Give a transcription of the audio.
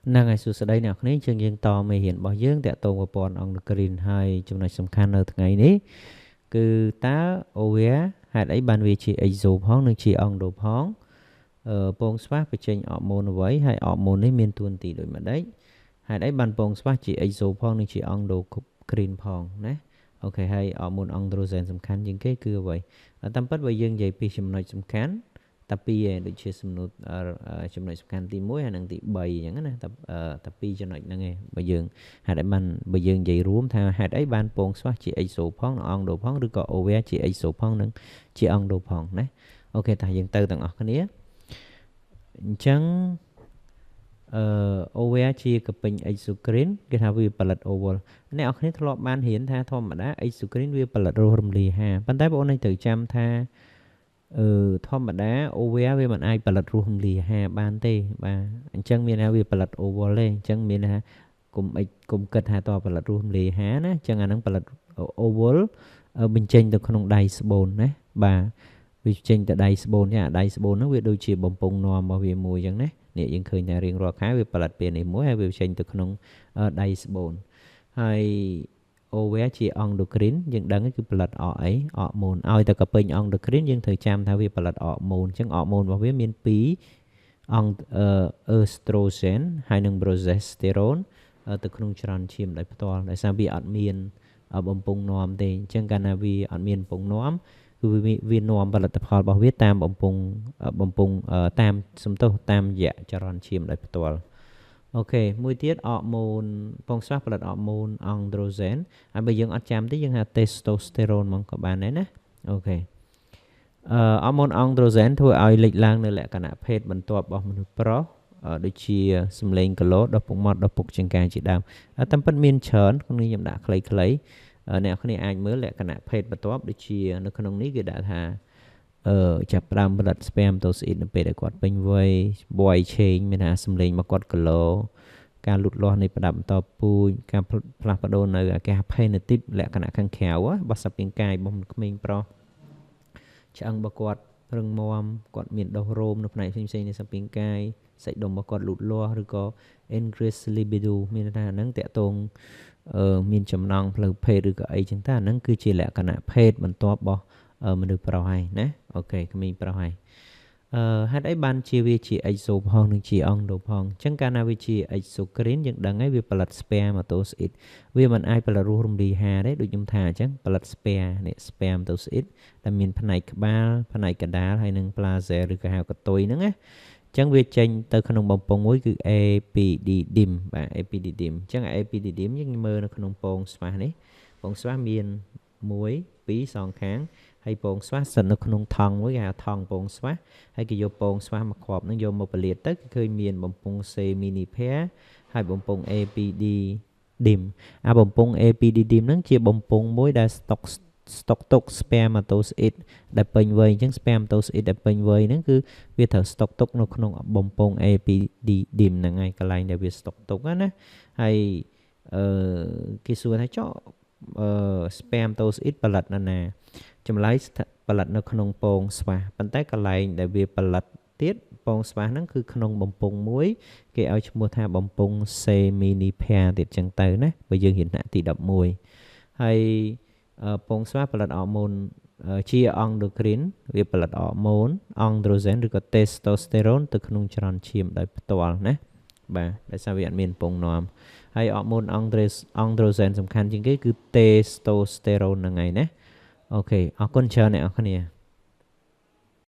năng ngày sụt đây nào này chương trình to mày hiện bảo dương tại tổ của bọn ông được green hai trong này sầm khăn ở ngày ní cứ tá OVA hạt ấy ban về chị ấy dù phong nên chị ông đồ phong bông swap về trên họ môn với hay họ môn ấy miền tuần tỷ đổi mà đấy hạt ấy ban bông swap chị ấy dù phong nên chị ông đồ green phong nè ok hay họ môn ông đồ rèn sầm khăn những cái cưa vậy tâm bất bây dương vậy pi trong này sầm khăn tapiដូចជាសំណួរចំណុចសំខាន់ទី1ហើយនិងទី3អញ្ចឹងណាតែ2ចំណុចហ្នឹងឯងហេតុអីបានបើយើងនិយាយរួមថាហេតុអីបានពងស្វះជា EXO ផងនិងអង្គដូផងឬក៏ OVA ជា EXO ផងនិងជាអង្គដូផងណាអូខេតោះយើងទៅទាំងអស់គ្នាអញ្ចឹងOVA ជាកពេញ exocrine គេថាវាផលិត oval អ្នកនរគ្នាធ្លាប់បានរៀនថាធម្មតា exocrine វាផលិតរស់រំលាយហាប៉ុន្តែបងប្អូនត្រូវចាំថាធម្មតា OVA វាមិនអាចផលិតរស់រំលាយហាបានទេបាទអញ្ចឹងមានថាវាផលិត oval ទេអញ្ចឹងមានថាគុំគិតថាតើផលិតរស់រំលាយហាណាអញ្ចឹងអាហ្នឹងផលិត oval បញ្ចេញទៅក្នុងដៃស្បូនណាបាទវាចេញទៅដៃស្បូនចាដៃស្បូនហ្នឹងវាដូចជាបំពង់នាំរបស់វាមួយអញ្ចឹងណានេះយើងឃើញថារៀងរាល់ខែវាផលិតពេលនេះមួយហើយវាចេញទៅក្នុងដៃស្បូនហើយOVA ជា endocrine យើងដឹងគឺផលិតអកអីអកម៉ូនឲ្យតែកពេញ endocrine យើងត្រូវចាំថាវាផលិតអកម៉ូនអញ្ចឹងអកម៉ូនរបស់វាមាន2estrogen ហើយនិង progesterone ទៅក្នុងច្រនឈាមដោយផ្ទាល់ដោយសារវាអត់មានបំពង់នាំទេអញ្ចឹងកាលណាវាអត់មានបំពង់នាំគឺវានាំផលិតផលរបស់វាតាមបំពង់តាមសំទោសតាមរយៈចរន្តឈាមដោយផ្ទាល់អូខេមួយទៀតអរម៉ូនពងស្វះផលិតអរម៉ូនអង់ដ្រូសែនហើយបើយើងអត់ចាំទេយើងហៅ testosterone ហ្មងក៏បានដែរណាអូខេអរម៉ូនអង់ដ្រូសែនធ្វើឲ្យលេចឡើងនៅលក្ខណៈភេទបន្ទាប់របស់មនុស្សប្រុសដូចជាសម្លេងគីឡូដុសពុកមាត់ដុសពុកចង្កាជាដើមតាមពិតមានច្រើនក្នុងនេះខ្ញុំដាក់ខ្លីៗអ្នកគ្នាអាចមើលលក្ខណៈភេទបន្ទាប់ដូចជានៅក្នុងនេះគេដាក់ថាចាប់ផ្ដើមផលិត spermatozoid នៅពេលដែលគាត់ពេញវ័យ boy change មានថាសម្លេងរបស់គាត់គីឡូការលូតលាស់នៃប្រដាប់បន្តពូជការផ្លាស់ប្ដូរនៅអាកាស phenotype លក្ខណៈខាងក្រៅរបស់សត្វរាងកាយរបស់ក្មេងប្រុសឆ្អឹងរបស់គាត់រឹងមាំគាត់មានដុសរោមនៅផ្នែកផ្សេងៗនៃសត្វរាងកាយសាច់ដុំរបស់គាត់លូតលាស់ឬក៏ increase libido មានថាហ្នឹងតកតងមានចំណងផ្លូវភេទឬក៏អីចឹងតាហ្នឹងគឺជាលក្ខណៈភេទបន្ទាប់របស់មនុស្សប្រុសហើយណាអូខេក្មេងប្រុសហើយហេតុអីបានជាវាជា EXO ផងនិងជាអង្គដូផងអញ្ចឹងកាលណាវាជា exocrine យើងដឹងហើយវាផលិត spermatozoid វាមិនអាចផលិតរស់រំលាយហាទេដូចខ្ញុំថាអញ្ចឹងផលិត spermatozoid ដែលមានផ្នែកក្បាលផ្នែកកណ្ដាលហើយនិង plaza ឬក៏ហៅកតុយហ្នឹងណាអញ្ចឹងវាចេញទៅក្នុងបំពង់មួយគឺ epididym បាទ epididym អញ្ចឹង epididym យើងមើលនៅក្នុងពងស្វះនេះពងស្វះមាន1 2សងខាងហើយពងស្វះស្ថិតនៅក្នុងថង់មួយគេហៅថង់ពងស្វះហើយគេយកពងស្វះមកគ្របនឹងយកមកពលាតទៅគឺឃើញមានបំពង់ seminipair ហើយបំពង់ epididym បំពង់ epididym ហ្នឹងជាបំពង់មួយដែលស្តុកទុក spermatozoid ដែលពេញវ័យអញ្ចឹង spermatozoid ដែលពេញវ័យហ្នឹងគឺវាត្រូវស្តុកទុកនៅក្នុងបំពង់ epididym ហ្នឹងហើយកន្លែងដែលវាស្តុកទុកណាហើយគេសួរថាចុះspermatozoid ផលិតណាចម្លើយផលិតនៅក្នុងពងស្វះប៉ុន្តែកន្លែងដែលវាផលិតទៀតពងស្វះហ្នឹងគឺក្នុងបំពង់មួយគេឲ្យឈ្មោះថាបំពង់ seminipair ទៀតចឹងទៅណាបើយើងរៀនថ្នាក់ទី11ហើយពងស្វះផលិតអរម៉ូនជា endocrine វាផលិតអរម៉ូន androgen ឬក៏ testosterone ទៅក្នុងច្រនឈាមដោយផ្ទាល់ណាបាទដោយសារវាអត់មានពងនាំហើយអរម៉ូន androgen សំខាន់ជាងគេគឺ testosterone ហ្នឹងឯងណាអូខេអរគុណច្រើនអ្នកនរគ្នា